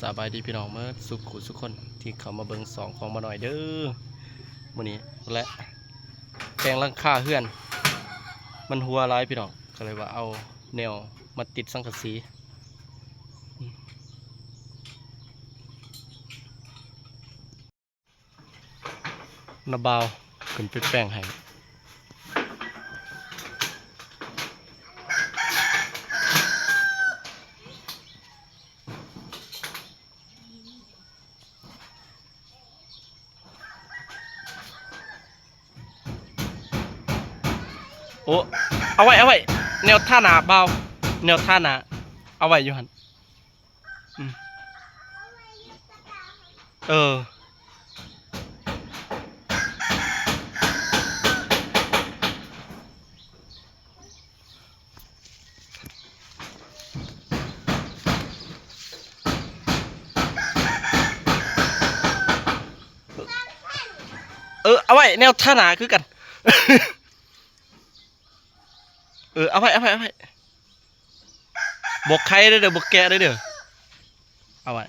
สบายดีพี่น้องเมื่อสุขสุขคนที่เขามาเบิ่งสองของมาหน่อยเด้อมื้อนี้และแปลงหลังคาเฮือนมันหัวร้ายพี่น้องก็เลยว่าเอาแนวมาติดสังกะสีนาบาวขึ้นไปแป้งให้โอ้เอาไว้แนวท่าหนาเบาแนวท่าหนาเอาไว้อยู่หันเออเอาไว้แนวท่าหนาคือกันเอาไว้บกไข่ได้เด้อบกแกะได้เด้อเอาไว้